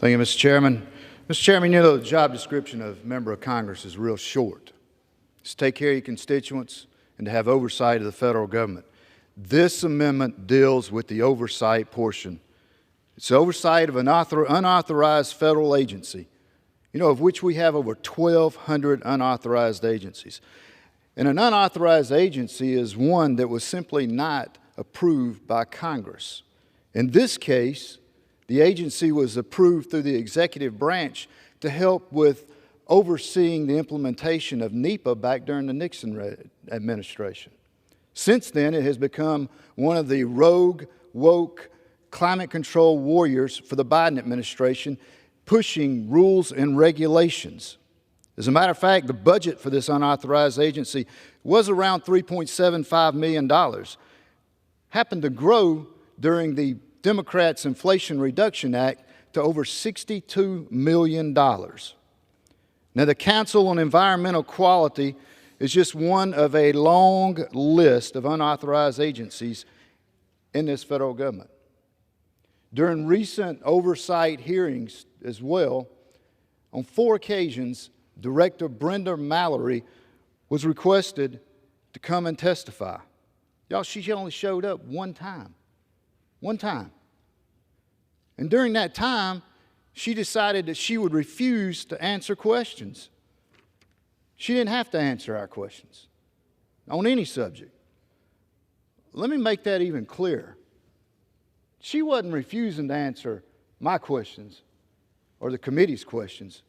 Thank you, Mr. Chairman. Mr. Chairman, you know the job description of member of Congress is real short. It's to take care of your constituents and to have oversight of the federal government. This amendment deals with the oversight portion. It's oversight of an unauthorized federal agency, of which we have over 1,200 unauthorized agencies. And an unauthorized agency is one that was simply not approved by Congress. In this case, the agency was approved through the executive branch to help with overseeing the implementation of NEPA back during the Nixon administration. Since then, it has become one of the rogue, woke, climate control warriors for the Biden administration, pushing rules and regulations. As a matter of fact, the budget for this unauthorized agency was around $3.75 million. Happened to grow during the Democrats' Inflation Reduction Act to over $62 million. Now, the Council on Environmental Quality is just one of a long list of unauthorized agencies in this federal government. During recent oversight hearings as well, on 4 occasions, Director Brenda Mallory was requested to come and testify. Y'all, she only showed up one time. One time. And during that time, she decided that she would refuse to answer questions. She didn't have to answer our questions on any subject. Let me make that even clearer. She wasn't refusing to answer my questions or the committee's questions.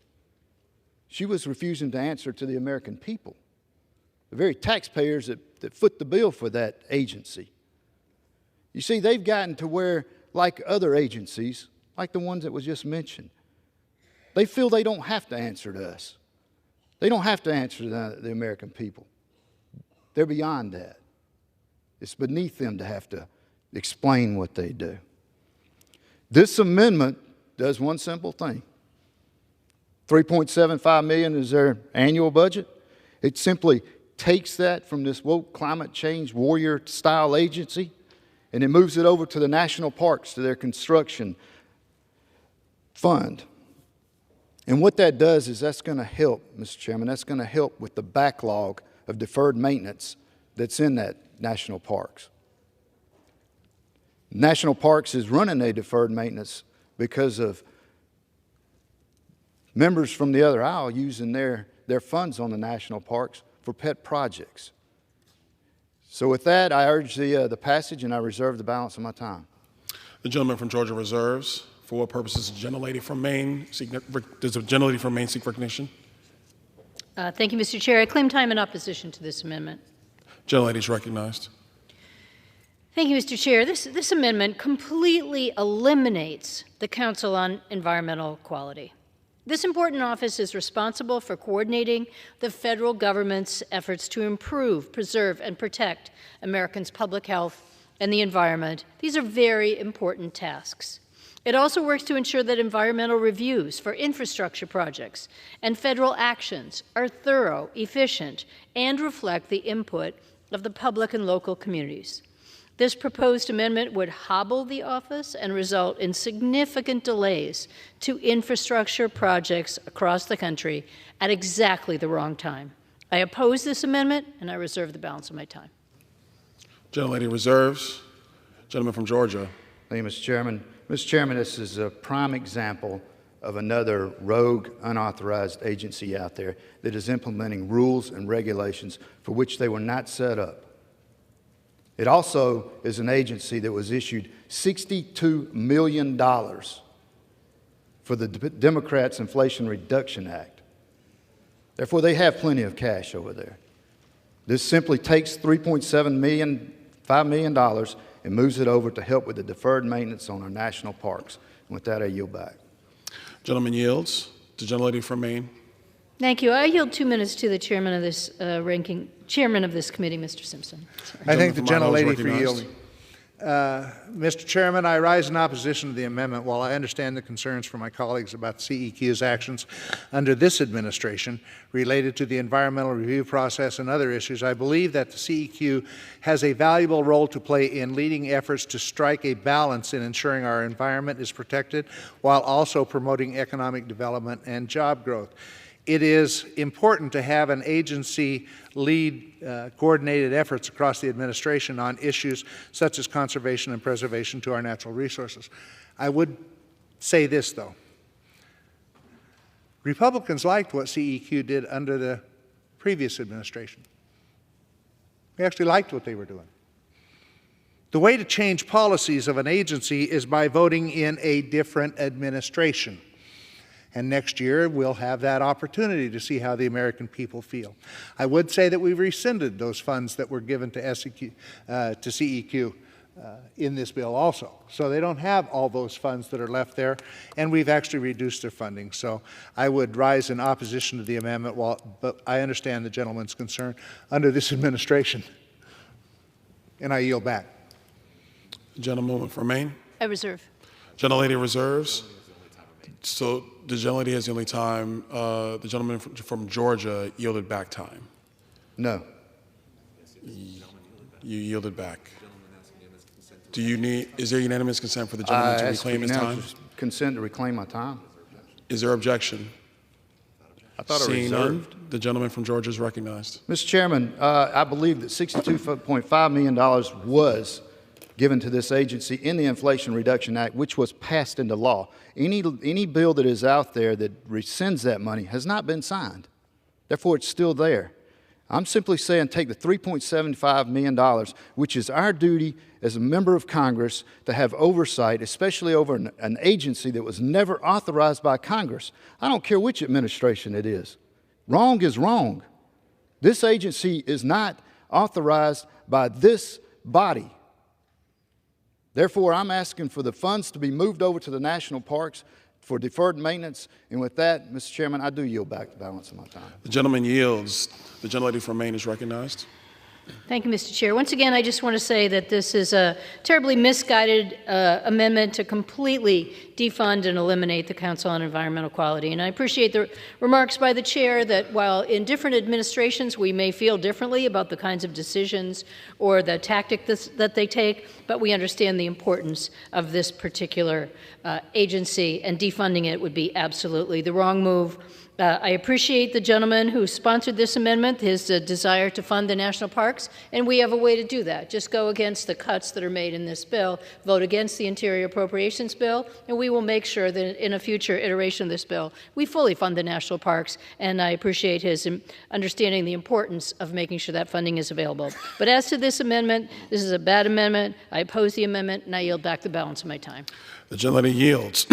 She was refusing to answer to the American people, the very taxpayers that foot the bill for that agency. You see, they've gotten to where, like other agencies, like the ones that was just mentioned, they feel they don't have to answer to us. They don't have to answer to the American people. They're beyond that. It's beneath them to have to explain what they do. This amendment does one simple thing. $3.75 million is their annual budget. It simply takes that from this woke climate change warrior style agency and it moves it over to the national parks, to their construction fund. And what that does is that's going to help, Mr. Chairman, that's going to help with the backlog of deferred maintenance that's in that national parks. National Parks is running a deferred maintenance because of members from the other aisle using their funds on the national parks for pet projects. So with that, I urge the passage, and I reserve the balance of my time. The gentleman from Georgia reserves. For what purposes does the gentlelady from Maine seek recognition? Thank you, Mr. Chair. I claim time in opposition to this amendment. Gentlelady is recognized. Thank you, Mr. Chair. This amendment completely eliminates the Council on Environmental Quality. This important office is responsible for coordinating the federal government's efforts to improve, preserve, and protect Americans' public health and the environment. These are very important tasks. It also works to ensure that environmental reviews for infrastructure projects and federal actions are thorough, efficient, and reflect the input of the public and local communities. This proposed amendment would hobble the office and result in significant delays to infrastructure projects across the country at exactly the wrong time. I oppose this amendment, and I reserve the balance of my time. Gentlelady reserves. Gentleman from Georgia. Thank you, Mr. Chairman. Mr. Chairman, this is a prime example of another rogue, unauthorized agency out there that is implementing rules and regulations for which they were not set up. It also is an agency that was issued $62 million for the Democrats' Inflation Reduction Act. Therefore, they have plenty of cash over there. This simply takes $5 million and moves it over to help with the deferred maintenance on our national parks. And with that, I yield back. Gentleman yields. The gentlelady from Maine. Thank you. I yield 2 minutes to the chairman of this chairman of this committee, Mr. Simpson. I thank the gentlelady for yielding. Mr. Chairman, I rise in opposition to the amendment. While I understand the concerns from my colleagues about CEQ's actions under this administration related to the environmental review process and other issues, I believe that the CEQ has a valuable role to play in leading efforts to strike a balance in ensuring our environment is protected while also promoting economic development and job growth. It is important to have an agency lead coordinated efforts across the administration on issues such as conservation and preservation to our natural resources. I would say this, though. Republicans liked what CEQ did under the previous administration. They actually liked what they were doing. The way to change policies of an agency is by voting in a different administration. And next year, we'll have that opportunity to see how the American people feel. I would say that we've rescinded those funds that were given to CEQ in this bill also. So they don't have all those funds that are left there, and we've actually reduced their funding. So I would rise in opposition to the amendment, but I understand the gentleman's concern under this administration. And I yield back. Gentleman from Maine. I reserve. Gentlelady reserves. So the gentlelady has the only time. The gentleman from Georgia yielded back time. No. You yielded back. Do you need? Is there unanimous consent for the gentleman to reclaim his time? Consent to reclaim my time. Is there objection? I thought I Seeing reserved. none, the gentleman from Georgia is recognized. Mr. Chairman, I believe that $62.5 million was given to this agency in the Inflation Reduction Act, which was passed into law. Any bill that is out there that rescinds that money has not been signed. Therefore, it's still there. I'm simply saying take the $3.75 million, which is our duty as a member of Congress to have oversight, especially over an agency that was never authorized by Congress. I don't care which administration it is. Wrong is wrong. This agency is not authorized by this body. Therefore, I'm asking for the funds to be moved over to the national parks for deferred maintenance. And with that, Mr. Chairman, I do yield back the balance of my time. The gentleman yields. The gentlelady from Maine is recognized. Thank you, Mr. Chair. Once again, I just want to say that this is a terribly misguided amendment to completely defund and eliminate the Council on Environmental Quality. And I appreciate the remarks by the Chair that while in different administrations we may feel differently about the kinds of decisions or the tactic that they take, but we understand the importance of this particular agency, and defunding it would be absolutely the wrong move. I appreciate the gentleman who sponsored this amendment, his desire to fund the national parks, and we have a way to do that. Just go against the cuts that are made in this bill, vote against the Interior Appropriations Bill, and we will make sure that in a future iteration of this bill, we fully fund the national parks, and I appreciate his understanding the importance of making sure that funding is available. But as to this amendment, this is a bad amendment. I oppose the amendment, and I yield back the balance of my time. The gentlelady yields.